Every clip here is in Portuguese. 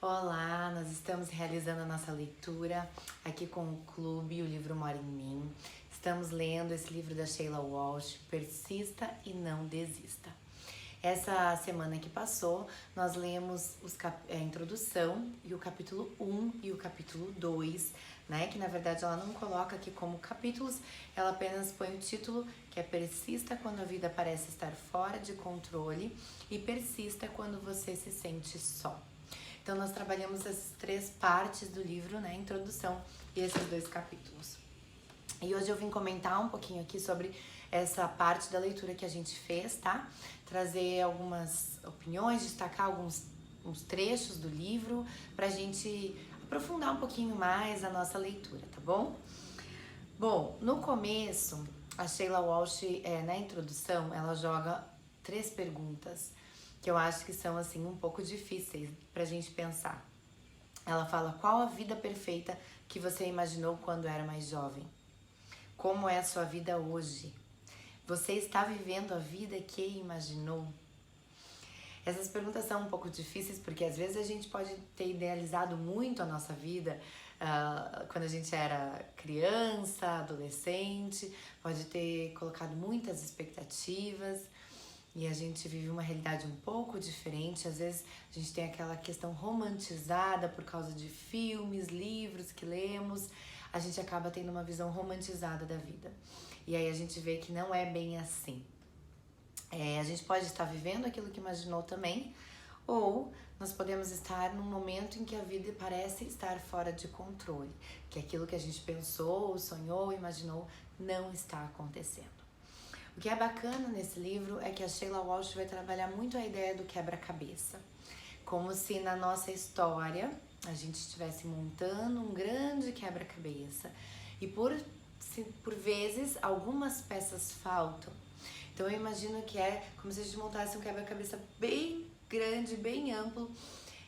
Olá, nós estamos realizando a nossa leitura aqui com o Clube O Livro Mora em Mim. Estamos lendo esse livro da Sheila Walsh, Persista e Não Desista. Essa semana que passou, nós lemos a introdução e o capítulo 1 e o capítulo 2, né? Que na verdade ela não coloca aqui como capítulos, ela apenas põe o título, que é Persista quando a vida parece estar fora de controle e persista quando você se sente só. Então nós trabalhamos as três partes do livro, né? Introdução e esses dois capítulos. E hoje eu vim comentar um pouquinho aqui sobre essa parte da leitura que a gente fez, tá? Trazer algumas opiniões, destacar uns trechos do livro pra gente aprofundar um pouquinho mais a nossa leitura, tá bom? Bom, no começo, a Sheila Walsh, na introdução, ela joga 3 perguntas que eu acho que são, assim, um pouco difíceis pra gente pensar. Ela fala: qual a vida perfeita que você imaginou quando era mais jovem? Como é a sua vida hoje? Você está vivendo a vida que imaginou? Essas perguntas são um pouco difíceis porque às vezes a gente pode ter idealizado muito a nossa vida quando a gente era criança, adolescente, pode ter colocado muitas expectativas e a gente vive uma realidade um pouco diferente. Às vezes a gente tem aquela questão romantizada por causa de filmes, livros que lemos, a gente acaba tendo uma visão romantizada da vida. E aí a gente vê que não é bem assim. A gente pode estar vivendo aquilo que imaginou também, ou nós podemos estar num momento em que a vida parece estar fora de controle, que aquilo que a gente pensou, sonhou, imaginou não está acontecendo. O que é bacana nesse livro é que a Sheila Walsh vai trabalhar muito a ideia do quebra-cabeça, como se na nossa história a gente estivesse montando um grande quebra-cabeça e por vezes algumas peças faltam. Então eu imagino que é como se a gente montasse um quebra-cabeça bem grande, bem amplo,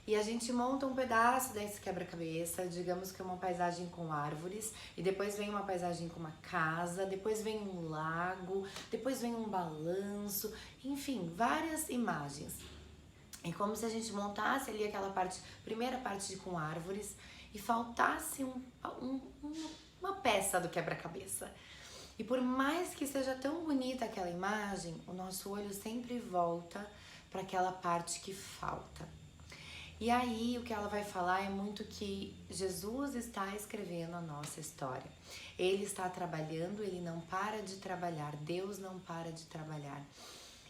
e a gente monta um pedaço desse quebra-cabeça, digamos que é uma paisagem com árvores, e depois vem uma paisagem com uma casa, depois vem um lago, depois vem um balanço, enfim, várias imagens. É como se a gente montasse ali aquela primeira parte com árvores e faltasse uma peça do quebra-cabeça. E por mais que seja tão bonita aquela imagem, o nosso olho sempre volta para aquela parte que falta. E aí o que ela vai falar é muito que Jesus está escrevendo a nossa história. Ele está trabalhando, ele não para de trabalhar, Deus não para de trabalhar.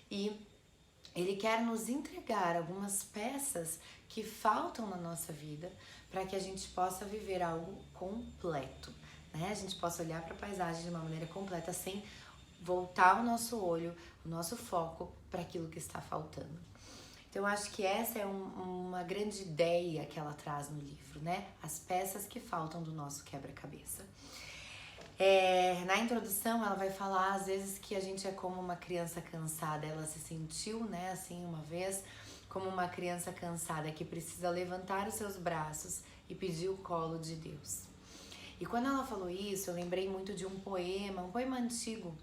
E ele quer nos entregar algumas peças que faltam na nossa vida para que a gente possa viver algo completo. A gente possa olhar para a paisagem de uma maneira completa sem voltar o nosso olho, o nosso foco para aquilo que está faltando. Então eu acho que essa é uma grande ideia que ela traz no livro, né? As peças que faltam do nosso quebra-cabeça. Na introdução ela vai falar às vezes que a gente é como uma criança cansada. Ela se sentiu, né, assim uma vez, como uma criança cansada que precisa levantar os seus braços e pedir o colo de Deus. E quando ela falou isso, eu lembrei muito de um poema antigo,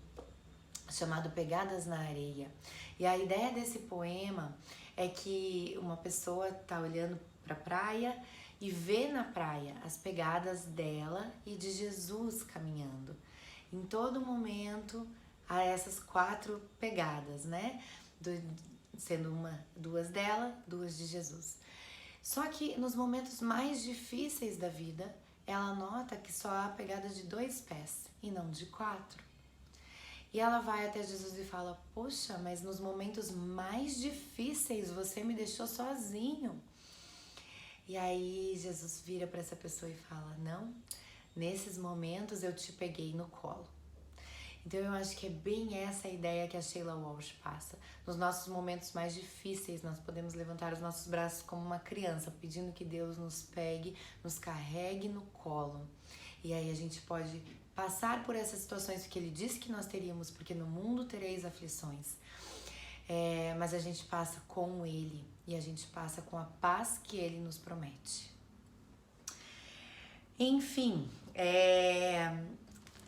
chamado Pegadas na Areia. E a ideia desse poema é que uma pessoa está olhando para a praia e vê na praia as pegadas dela e de Jesus caminhando. Em todo momento, há essas 4 pegadas, né? Sendo 2 dela, 2 de Jesus. Só que nos momentos mais difíceis da vida, ela nota que só há pegada de 2 pés e não de 4. E ela vai até Jesus e fala: poxa, mas nos momentos mais difíceis você me deixou sozinho. E aí Jesus vira para essa pessoa e fala: não, nesses momentos eu te peguei no colo. Então eu acho que é bem essa a ideia que a Sheila Walsh passa. Nos nossos momentos mais difíceis, nós podemos levantar os nossos braços como uma criança, pedindo que Deus nos pegue, nos carregue no colo. E aí a gente pode passar por essas situações que ele disse que nós teríamos, porque no mundo tereis aflições. Mas a gente passa com ele e a gente passa com a paz que ele nos promete. Enfim,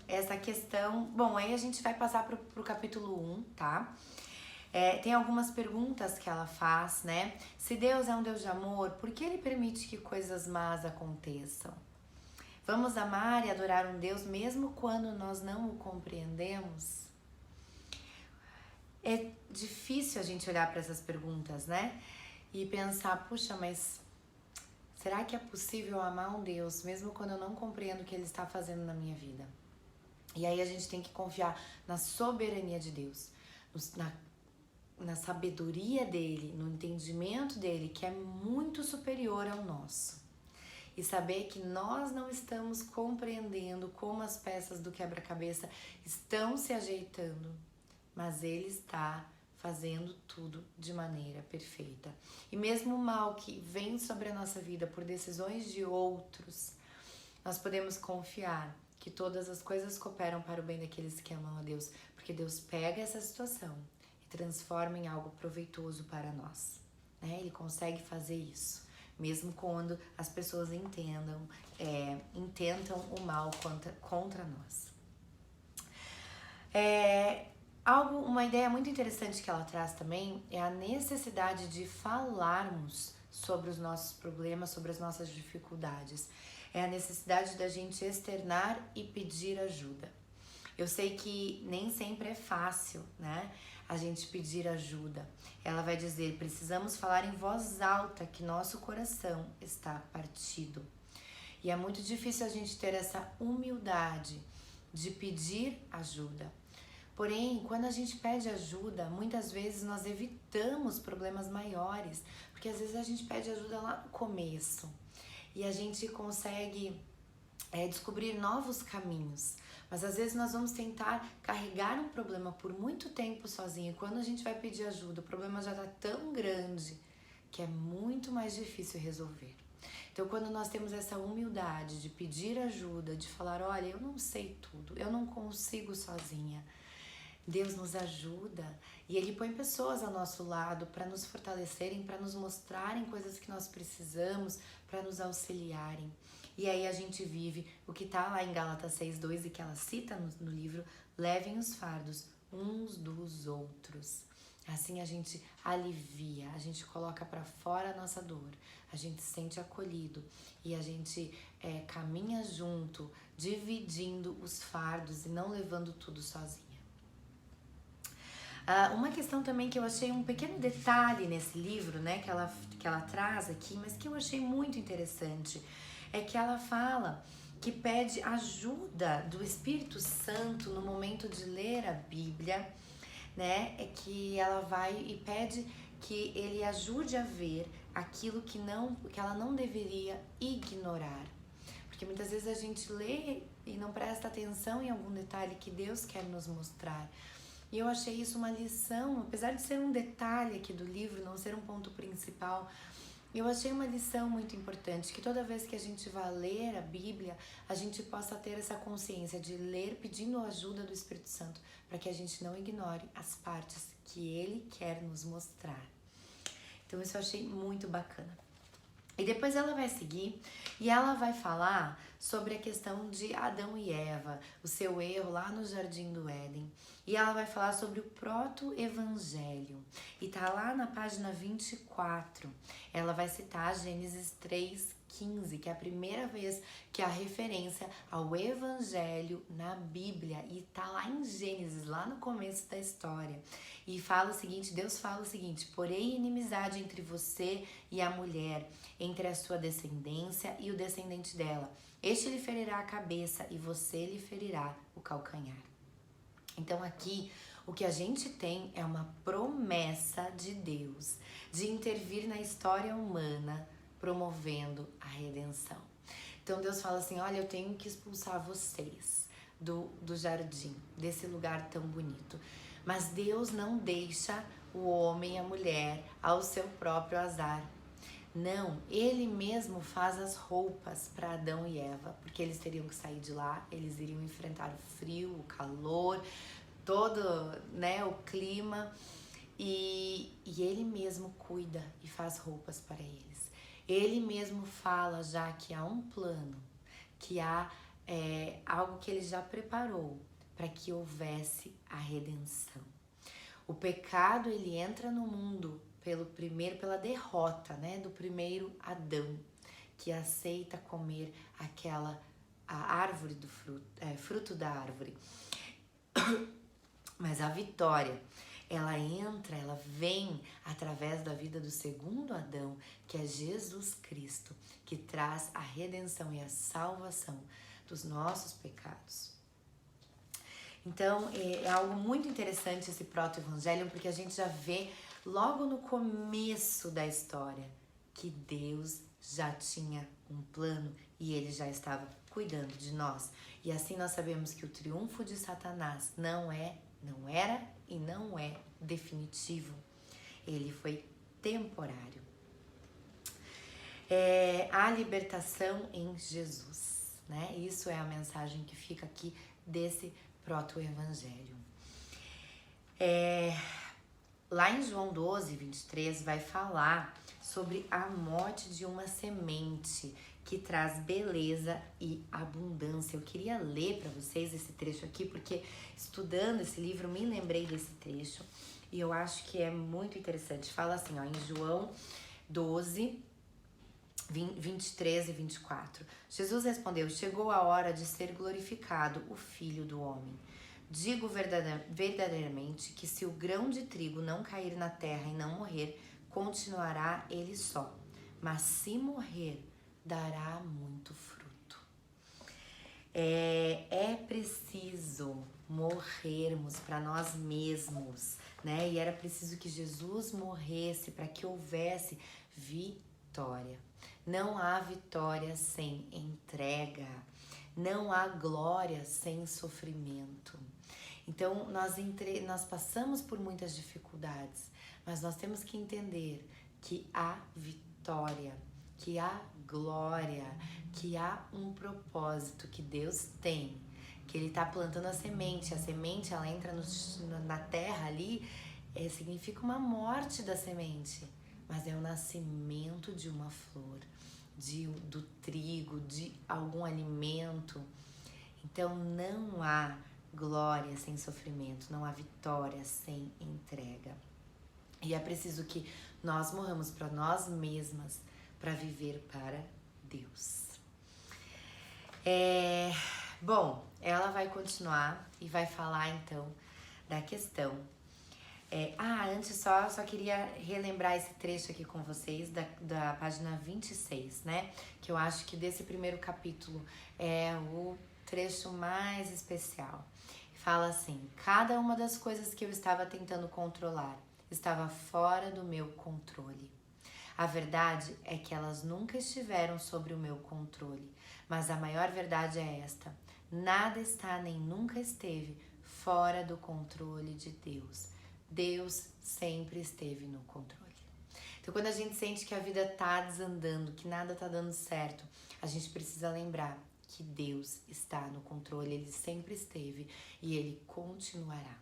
essa questão... Bom, aí a gente vai passar pro capítulo 1, tá? Tem algumas perguntas que ela faz, né? Se Deus é um Deus de amor, por que Ele permite que coisas más aconteçam? Vamos amar e adorar um Deus mesmo quando nós não o compreendemos? É difícil a gente olhar para essas perguntas, né? E pensar, puxa, mas será que é possível amar um Deus mesmo quando eu não compreendo o que Ele está fazendo na minha vida? E aí a gente tem que confiar na soberania de Deus, na sabedoria dele, no entendimento dele, que é muito superior ao nosso. E saber que nós não estamos compreendendo como as peças do quebra-cabeça estão se ajeitando, mas Ele está fazendo tudo de maneira perfeita. E mesmo o mal que vem sobre a nossa vida por decisões de outros, nós podemos confiar que todas as coisas cooperam para o bem daqueles que amam a Deus, porque Deus pega essa situação e transforma em algo proveitoso para nós, né? Ele consegue fazer isso, mesmo quando as pessoas intentam o mal contra nós. Uma ideia muito interessante que ela traz também é a necessidade de falarmos sobre os nossos problemas, sobre as nossas dificuldades. É a necessidade da gente externar e pedir ajuda. Eu sei que nem sempre é fácil, né, a gente pedir ajuda. Ela vai dizer, precisamos falar em voz alta que nosso coração está partido. E é muito difícil a gente ter essa humildade de pedir ajuda. Porém, quando a gente pede ajuda, muitas vezes nós evitamos problemas maiores, porque às vezes a gente pede ajuda lá no começo e a gente consegue descobrir novos caminhos. Mas às vezes nós vamos tentar carregar um problema por muito tempo sozinho. E quando a gente vai pedir ajuda, o problema já está tão grande que é muito mais difícil resolver. Então, quando nós temos essa humildade de pedir ajuda, de falar, olha, eu não sei tudo, eu não consigo sozinha, Deus nos ajuda e Ele põe pessoas ao nosso lado para nos fortalecerem, para nos mostrarem coisas que nós precisamos, para nos auxiliarem. E aí a gente vive o que está lá em Gálatas 6:2 e que ela cita no livro, levem os fardos uns dos outros. Assim a gente alivia, a gente coloca para fora a nossa dor, a gente se sente acolhido e a gente caminha junto, dividindo os fardos e não levando tudo sozinha. Uma questão também que eu achei um pequeno detalhe nesse livro, né, que ela traz aqui, mas que eu achei muito interessante, é que ela fala que pede ajuda do Espírito Santo no momento de ler a Bíblia, né, é que ela vai e pede que ele ajude a ver aquilo que ela não deveria ignorar. Porque muitas vezes a gente lê e não presta atenção em algum detalhe que Deus quer nos mostrar. E eu achei isso uma lição, apesar de ser um detalhe aqui do livro, não ser um ponto principal, eu achei uma lição muito importante, que toda vez que a gente vai ler a Bíblia, a gente possa ter essa consciência de ler pedindo a ajuda do Espírito Santo, para que a gente não ignore as partes que Ele quer nos mostrar. Então isso eu achei muito bacana. E depois ela vai seguir e ela vai falar sobre a questão de Adão e Eva, o seu erro lá no Jardim do Éden. E ela vai falar sobre o proto-evangelho. E tá lá na página 24. Ela vai citar Gênesis 3:15, que é a primeira vez que há referência ao evangelho na Bíblia. E tá lá em Gênesis, lá no começo da história. E fala o seguinte, Deus fala o seguinte, porém inimizade entre você e a mulher, entre a sua descendência e o descendente dela. Este lhe ferirá a cabeça e você lhe ferirá o calcanhar. Então aqui o que a gente tem é uma promessa de Deus de intervir na história humana, promovendo a redenção. Então Deus fala assim, olha, eu tenho que expulsar vocês do jardim, desse lugar tão bonito. Mas Deus não deixa o homem e a mulher ao seu próprio azar. Não, Ele mesmo faz as roupas para Adão e Eva, porque eles teriam que sair de lá, eles iriam enfrentar o frio, o calor, todo, né, o clima, e Ele mesmo cuida e faz roupas para eles. Ele mesmo fala já que há um plano, que há algo que Ele já preparou para que houvesse a redenção. O pecado, ele entra no mundo pela derrota, né, do primeiro Adão, que aceita comer a árvore do fruto da árvore. Mas a vitória, ela vem através da vida do segundo Adão, que é Jesus Cristo, que traz a redenção e a salvação dos nossos pecados. Então, é algo muito interessante esse proto-evangelho, porque a gente já vê logo no começo da história que Deus já tinha um plano e ele já estava cuidando de nós. E assim nós sabemos que o triunfo de Satanás não era e não é definitivo. Ele foi temporário. A libertação em Jesus, né? Isso é a mensagem que fica aqui desse proto-evangelho. Lá em João 12, 23, vai falar sobre a morte de uma semente que traz beleza e abundância. Eu queria ler para vocês esse trecho aqui, porque estudando esse livro me lembrei desse trecho e eu acho que é muito interessante. Fala assim, ó, em João 12, 23 e 24. Jesus respondeu: chegou a hora de ser glorificado o Filho do Homem. Digo verdadeiramente que se o grão de trigo não cair na terra e não morrer, continuará ele só. Mas se morrer, dará muito fruto. É preciso morrermos para nós mesmos, né? E era preciso que Jesus morresse para que houvesse vitória. Não há vitória sem entrega. Não há glória sem sofrimento. Então, nós passamos por muitas dificuldades, mas nós temos que entender que há vitória, que há glória, que há um propósito que Deus tem, que Ele está plantando a semente ela entra na terra ali, significa uma morte da semente, mas é o nascimento de uma flor, do trigo, de algum alimento. Então não há glória sem sofrimento, não há vitória sem entrega. E é preciso que nós morramos para nós mesmas para viver para Deus. Bom, ela vai continuar e vai falar então da questão. Antes só queria relembrar esse trecho aqui com vocês da página 26, né? Que eu acho que desse primeiro capítulo é o trecho mais especial. Fala assim: cada uma das coisas que eu estava tentando controlar estava fora do meu controle. A verdade é que elas nunca estiveram sobre o meu controle, mas a maior verdade é esta: nada está nem nunca esteve fora do controle de Deus. Deus sempre esteve no controle. Então, quando a gente sente que a vida tá desandando, que nada tá dando certo, a gente precisa lembrar que Deus está no controle, Ele sempre esteve e Ele continuará.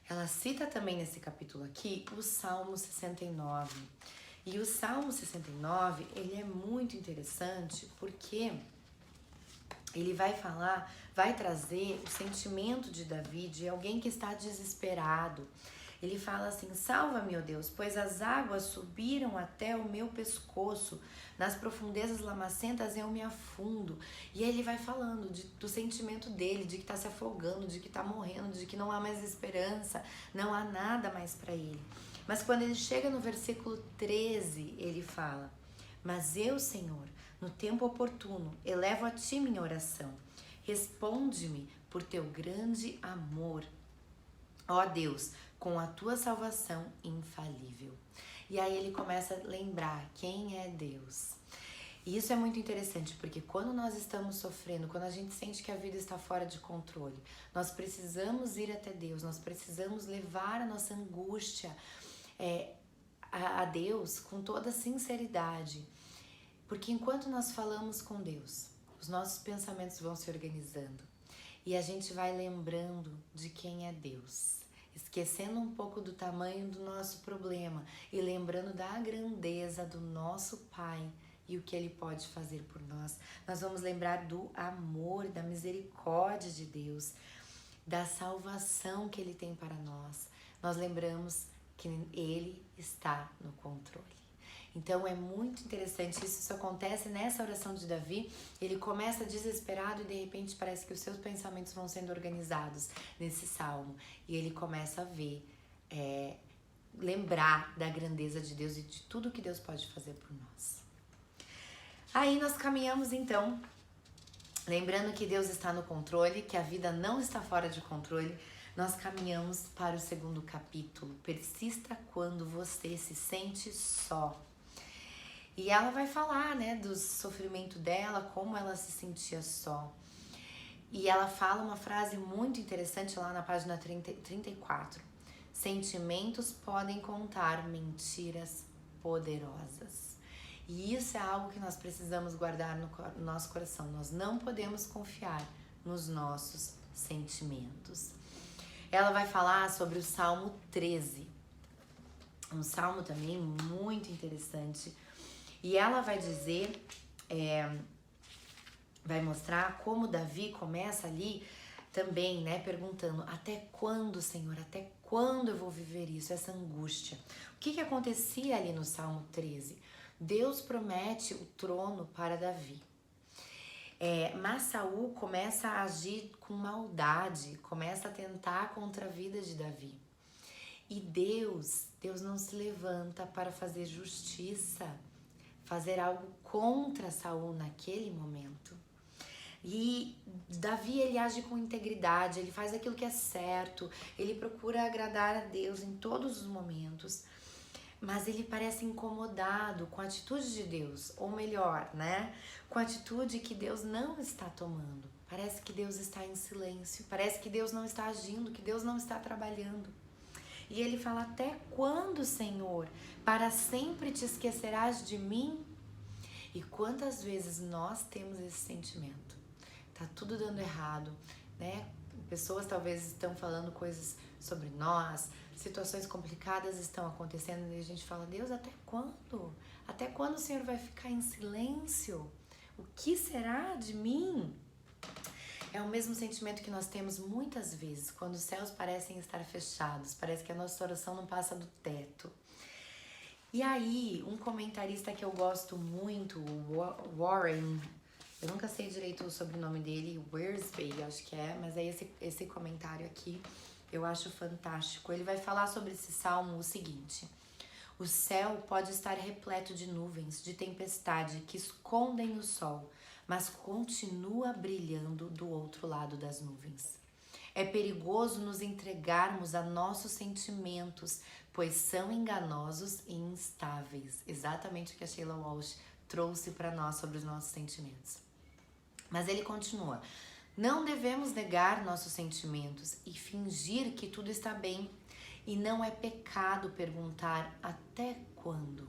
Ela cita também nesse capítulo aqui o Salmo 69. E o Salmo 69, ele é muito interessante porque ele vai trazer o sentimento de Davi, de alguém que está desesperado. Ele fala assim: salva-me, ó Deus, pois as águas subiram até o meu pescoço, nas profundezas lamacentas eu me afundo. E ele vai falando do sentimento dele, de que está se afogando, de que está morrendo, de que não há mais esperança, não há nada mais para ele. Mas quando ele chega no versículo 13, ele fala: mas eu, Senhor, no tempo oportuno, elevo a ti minha oração. Responde-me por teu grande amor, ó Deus, com a tua salvação infalível. E aí ele começa a lembrar quem é Deus. E isso é muito interessante, porque quando nós estamos sofrendo, quando a gente sente que a vida está fora de controle, nós precisamos ir até Deus, nós precisamos levar a nossa angústia a Deus com toda sinceridade. Porque enquanto nós falamos com Deus, os nossos pensamentos vão se organizando e a gente vai lembrando de quem é Deus, esquecendo um pouco do tamanho do nosso problema e lembrando da grandeza do nosso Pai e o que Ele pode fazer por nós. Nós vamos lembrar do amor, da misericórdia de Deus, da salvação que Ele tem para nós. nós lembramos que Ele está no controle. Então é muito interessante, isso acontece nessa oração de Davi. Ele começa desesperado e de repente parece que os seus pensamentos vão sendo organizados nesse salmo. E ele começa a ver, lembrar da grandeza de Deus e de tudo que Deus pode fazer por nós. Aí nós caminhamos então, lembrando que Deus está no controle, que a vida não está fora de controle. Nós caminhamos para o segundo capítulo, persista quando você se sente só. E ela vai falar, né, do sofrimento dela, como ela se sentia só. E ela fala uma frase muito interessante lá na página 34. Sentimentos podem contar mentiras poderosas. E isso é algo que nós precisamos guardar no nosso coração. Nós não podemos confiar nos nossos sentimentos. Ela vai falar sobre o Salmo 13. Um salmo também muito interessante. E ela vai dizer, vai mostrar como Davi começa ali também, né, perguntando: até quando, Senhor, até quando eu vou viver isso, essa angústia? O que acontecia ali no Salmo 13? Deus promete o trono para Davi. Mas Saul começa a agir com maldade, começa a tentar contra a vida de Davi. E Deus não se levanta para fazer justiça, fazer algo contra Saul naquele momento. E Davi, ele age com integridade, ele faz aquilo que é certo, ele procura agradar a Deus em todos os momentos, mas ele parece incomodado com a atitude de Deus, ou melhor, né, com a atitude que Deus não está tomando. Parece que Deus está em silêncio, parece que Deus não está agindo, que Deus não está trabalhando. E ele fala: até quando, Senhor? Para sempre te esquecerás de mim? E quantas vezes nós temos esse sentimento? Tá tudo dando errado, né? Pessoas talvez estão falando coisas sobre nós, situações complicadas estão acontecendo e a gente fala: Deus, até quando? Até quando o Senhor vai ficar em silêncio? O que será de mim? É o mesmo sentimento que nós temos muitas vezes quando os céus parecem estar fechados, parece que a nossa oração não passa do teto. E aí, um comentarista que eu gosto muito, Warren, eu nunca sei direito o sobrenome dele, Wiersbe, acho que é, mas é esse comentário aqui, eu acho fantástico. Ele vai falar sobre esse salmo o seguinte: o céu pode estar repleto de nuvens, de tempestade que escondem o sol, mas continua brilhando do outro lado das nuvens. É perigoso nos entregarmos a nossos sentimentos, pois são enganosos e instáveis. Exatamente o que a Sheila Walsh trouxe para nós sobre os nossos sentimentos. Mas ele continua: não devemos negar nossos sentimentos e fingir que tudo está bem. E não é pecado perguntar até quando.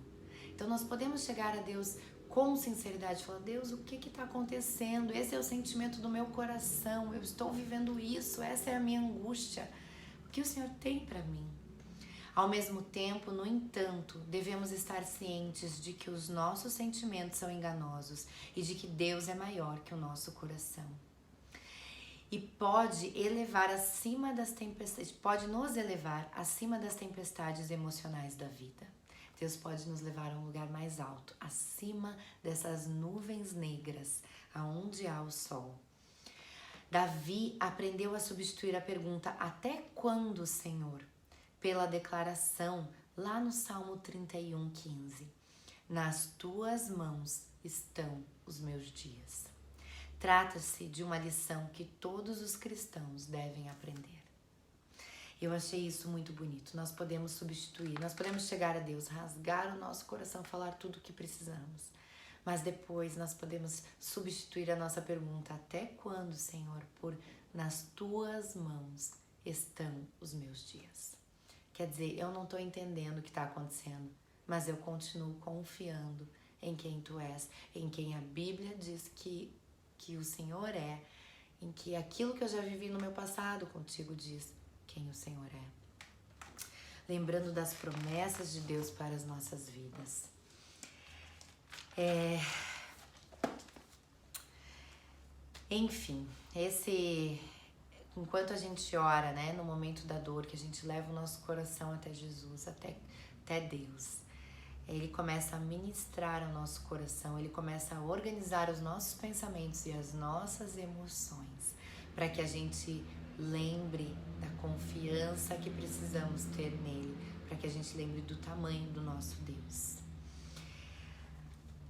Então nós podemos chegar a Deus com sinceridade, falar: Deus, o que está acontecendo? Esse é o sentimento do meu coração, eu estou vivendo isso, essa é a minha angústia. O que o Senhor tem para mim? Ao mesmo tempo, no entanto, devemos estar cientes de que os nossos sentimentos são enganosos e de que Deus é maior que o nosso coração. E pode nos elevar acima das tempestades emocionais da vida. Deus pode nos levar a um lugar mais alto, acima dessas nuvens negras, aonde há o sol. Davi aprendeu a substituir a pergunta até quando, Senhor, pela declaração lá no Salmo 31:15. Nas tuas mãos estão os meus dias. Trata-se de uma lição que todos os cristãos devem aprender. Eu achei isso muito bonito. Nós podemos substituir, nós podemos chegar a Deus, rasgar o nosso coração, falar tudo o que precisamos. Mas depois nós podemos substituir a nossa pergunta: até quando, Senhor? Por nas tuas mãos estão os meus dias. Quer dizer, eu não estou entendendo o que está acontecendo, mas eu continuo confiando em quem tu és, em quem a Bíblia diz que o Senhor é, em que aquilo que eu já vivi no meu passado contigo diz quem o Senhor é. Lembrando das promessas de Deus para as nossas vidas. Enfim, enquanto a gente ora, né, no momento da dor, que a gente leva o nosso coração até Jesus, até Deus, Ele começa a ministrar ao nosso coração, Ele começa a organizar os nossos pensamentos e as nossas emoções, para que a gente lembre da confiança que precisamos ter nele, para que a gente lembre do tamanho do nosso Deus.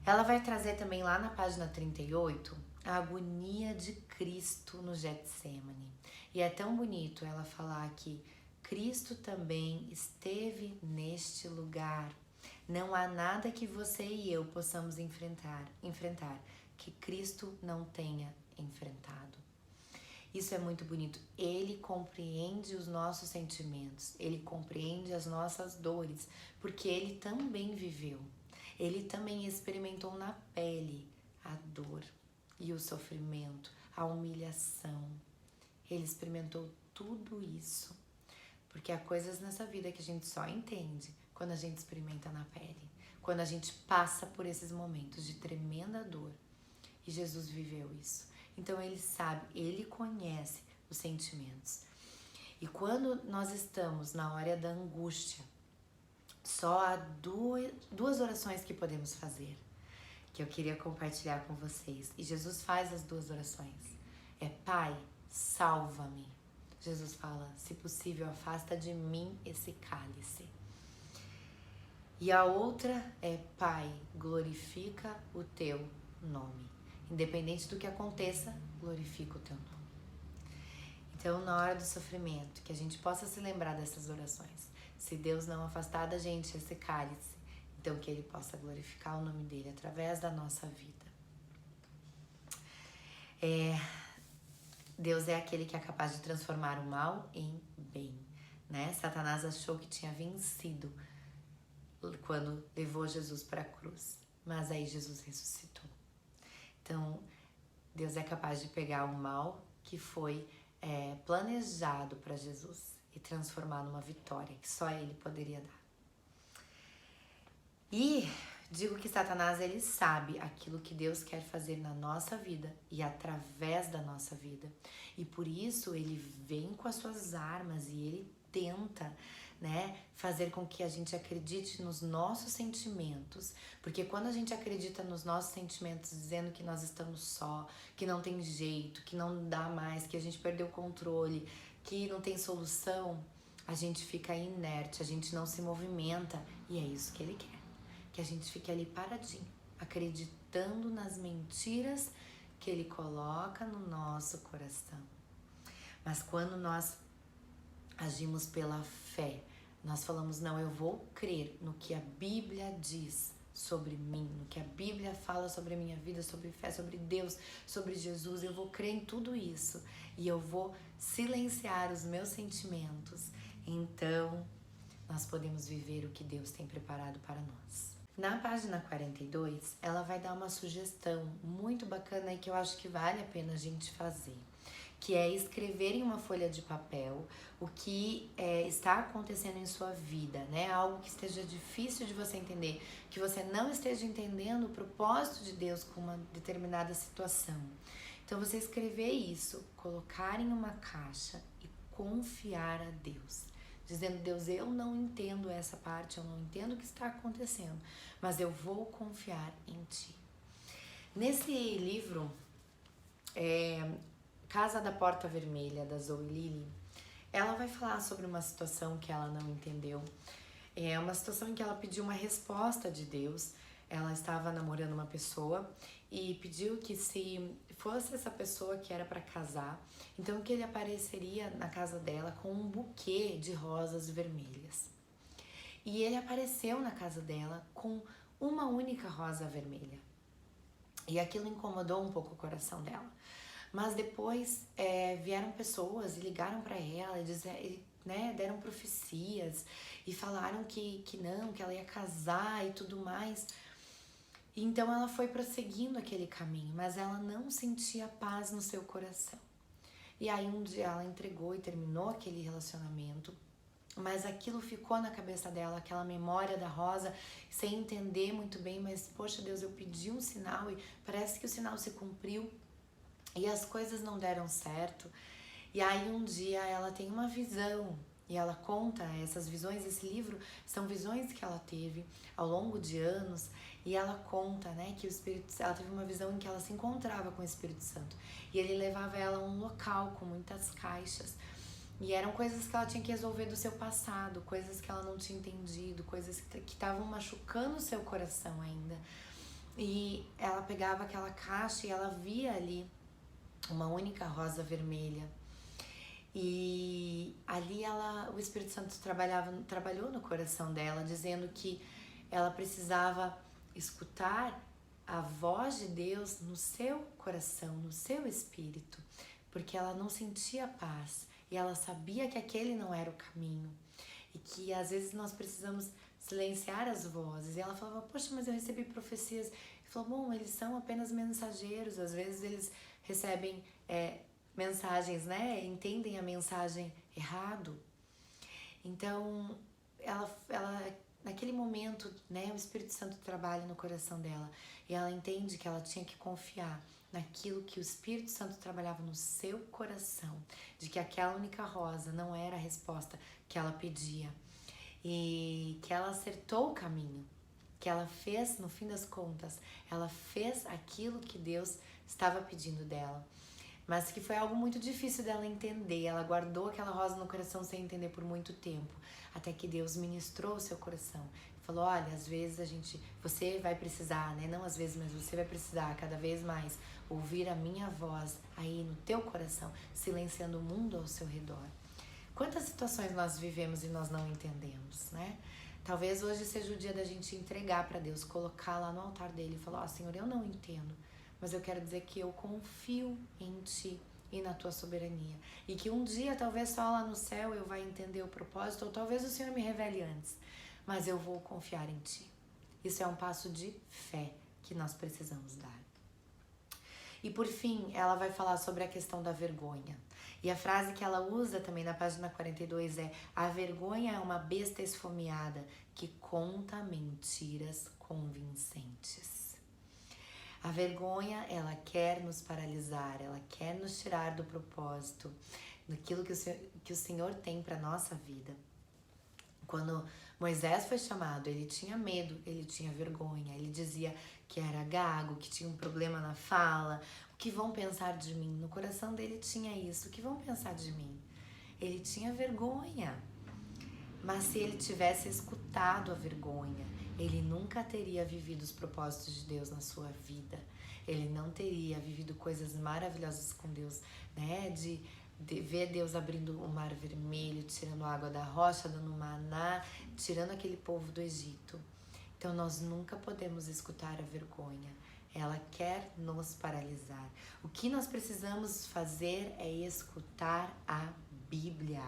Ela vai trazer também lá na página 38 a agonia de Cristo no Getsemane. E é tão bonito ela falar que Cristo também esteve neste lugar. Não há nada que você e eu possamos enfrentar que Cristo não tenha enfrentado. Isso é muito bonito. Ele compreende os nossos sentimentos, ele compreende as nossas dores, porque ele também viveu. Ele também experimentou na pele a dor e o sofrimento, a humilhação. Ele experimentou tudo isso, porque há coisas nessa vida que a gente só entende quando a gente experimenta na pele, quando a gente passa por esses momentos de tremenda dor. E Jesus viveu isso. Então ele sabe, ele conhece os sentimentos. E quando nós estamos na hora da angústia, só há duas orações que podemos fazer, que eu queria compartilhar com vocês. E Jesus faz as duas orações. É: Pai, salva-me. Jesus fala: se possível, afasta de mim esse cálice. E a outra é: Pai, glorifica o teu nome. Independente do que aconteça, glorifica o teu nome. Então, na hora do sofrimento, que a gente possa se lembrar dessas orações. Se Deus não afastar da gente esse cálice, então que Ele possa glorificar o nome dEle através da nossa vida. Deus é aquele que é capaz de transformar o mal em bem, né? Satanás achou que tinha vencido quando levou Jesus para a cruz, mas aí Jesus ressuscitou. Então, Deus é capaz de pegar o mal que foi planejado para Jesus e transformar numa vitória que só Ele poderia dar. E digo que Satanás, ele sabe aquilo que Deus quer fazer na nossa vida e através da nossa vida. E por isso ele vem com as suas armas e ele tenta, né, fazer com que a gente acredite nos nossos sentimentos. Porque quando a gente acredita nos nossos sentimentos, dizendo que nós estamos só, que não tem jeito, que não dá mais, que a gente perdeu o controle, que não tem solução, a gente fica inerte, a gente não se movimenta. E é isso que ele quer. Que a gente fique ali paradinho, acreditando nas mentiras que ele coloca no nosso coração. Mas quando nós agimos pela fé, nós falamos: não, eu vou crer no que a Bíblia diz sobre mim, no que a Bíblia fala sobre a minha vida, sobre fé, sobre Deus, sobre Jesus. Eu vou crer em tudo isso e eu vou silenciar os meus sentimentos. Então, nós podemos viver o que Deus tem preparado para nós. Na página 42, ela vai dar uma sugestão muito bacana e que eu acho que vale a pena a gente fazer, que é escrever em uma folha de papel o que está acontecendo em sua vida, né? Algo que esteja difícil de você entender, que você não esteja entendendo o propósito de Deus com uma determinada situação. Então, você escrever isso, colocar em uma caixa e confiar a Deus. Dizendo: Deus, eu não entendo essa parte, eu não entendo o que está acontecendo, mas eu vou confiar em Ti. Nesse livro, Casa da Porta Vermelha, da Zoe Lilly, ela vai falar sobre uma situação que ela não entendeu. É uma situação em que ela pediu uma resposta de Deus. Ela estava namorando uma pessoa e pediu que, se fosse essa pessoa que era para casar, então que ele apareceria na casa dela com um buquê de rosas vermelhas. E ele apareceu na casa dela com uma única rosa vermelha. E aquilo incomodou um pouco o coração dela. Mas depois vieram pessoas e ligaram para ela e deram profecias e falaram que não, que ela ia casar e tudo mais. Então ela foi prosseguindo aquele caminho, mas ela não sentia paz no seu coração. E aí um dia ela entregou e terminou aquele relacionamento, mas aquilo ficou na cabeça dela, aquela memória da rosa, sem entender muito bem, mas poxa Deus, eu pedi um sinal e parece que o sinal se cumpriu e as coisas não deram certo. E aí um dia ela tem uma visão e ela conta essas visões. Esse livro são visões que ela teve ao longo de anos, e ela conta, né, que ela teve uma visão em que ela se encontrava com o Espírito Santo e ele levava ela a um local com muitas caixas. E eram coisas que ela tinha que resolver do seu passado, coisas que ela não tinha entendido, coisas que estavam machucando o seu coração ainda. E ela pegava aquela caixa e ela via ali uma única rosa vermelha. E ali o Espírito Santo trabalhou no coração dela, dizendo que ela precisava escutar a voz de Deus no seu coração, no seu espírito, porque ela não sentia paz e ela sabia que aquele não era o caminho e que às vezes nós precisamos silenciar as vozes. E ela falava, poxa, mas eu recebi profecias. Ele falou, bom, eles são apenas mensageiros, às vezes eles recebem mensagens, né? Entendem a mensagem errado. Então, ela naquele momento, né, o Espírito Santo trabalha no coração dela e ela entende que ela tinha que confiar naquilo que o Espírito Santo trabalhava no seu coração, de que aquela única rosa não era a resposta que ela pedia e que ela acertou o caminho, que ela fez, no fim das contas, ela fez aquilo que Deus estava pedindo dela. Mas que foi algo muito difícil dela entender. Ela guardou aquela rosa no coração sem entender por muito tempo, até que Deus ministrou o seu coração. Falou, olha, às vezes você vai precisar, né? Não às vezes, mas você vai precisar cada vez mais ouvir a minha voz aí no teu coração, silenciando o mundo ao seu redor. Quantas situações nós vivemos e nós não entendemos, né? Talvez hoje seja o dia da gente entregar para Deus, colocar lá no altar dele e falar, Senhor, eu não entendo, mas eu quero dizer que eu confio em Ti e na Tua soberania. E que um dia, talvez só lá no céu, eu vá entender o propósito, ou talvez o Senhor me revele antes, mas eu vou confiar em Ti. Isso é um passo de fé que nós precisamos dar. E por fim, ela vai falar sobre a questão da vergonha. E a frase que ela usa também na página 42 é: a vergonha é uma besta esfomeada que conta mentiras convincentes. A vergonha, ela quer nos paralisar, ela quer nos tirar do propósito, daquilo que o Senhor tem para nossa vida. Quando Moisés foi chamado, ele tinha medo, ele tinha vergonha, ele dizia que era gago, que tinha um problema na fala. O que vão pensar de mim? No coração dele tinha isso, o que vão pensar de mim? Ele tinha vergonha, mas se ele tivesse escutado a vergonha, ele nunca teria vivido os propósitos de Deus na sua vida. Ele não teria vivido coisas maravilhosas com Deus, né? De ver Deus abrindo o mar vermelho, tirando a água da rocha, dando maná, tirando aquele povo do Egito. Então nós nunca podemos escutar a vergonha. Ela quer nos paralisar. O que nós precisamos fazer é escutar a Bíblia.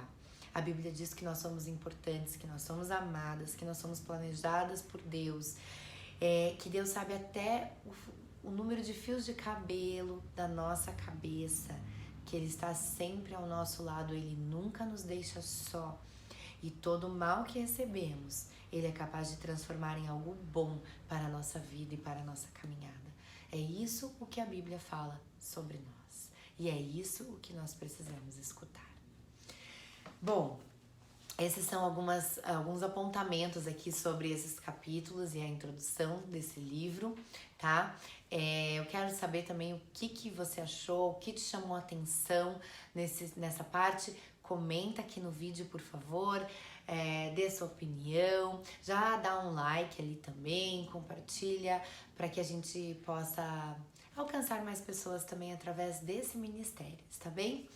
A Bíblia diz que nós somos importantes, que nós somos amadas, que nós somos planejadas por Deus, que Deus sabe até o número de fios de cabelo da nossa cabeça, que Ele está sempre ao nosso lado, Ele nunca nos deixa só. E todo o mal que recebemos, Ele é capaz de transformar em algo bom para a nossa vida e para a nossa caminhada. É isso o que a Bíblia fala sobre nós. E é isso o que nós precisamos escutar. Bom, esses são alguns apontamentos aqui sobre esses capítulos e a introdução desse livro, tá? Eu quero saber também o que você achou, o que te chamou a atenção nessa parte. Comenta aqui no vídeo, por favor, dê sua opinião, já dá um like ali também, compartilha para que a gente possa alcançar mais pessoas também através desse ministério, tá bem?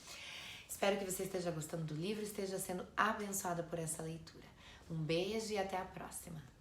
Espero que você esteja gostando do livro, esteja sendo abençoada por essa leitura. Um beijo e até a próxima!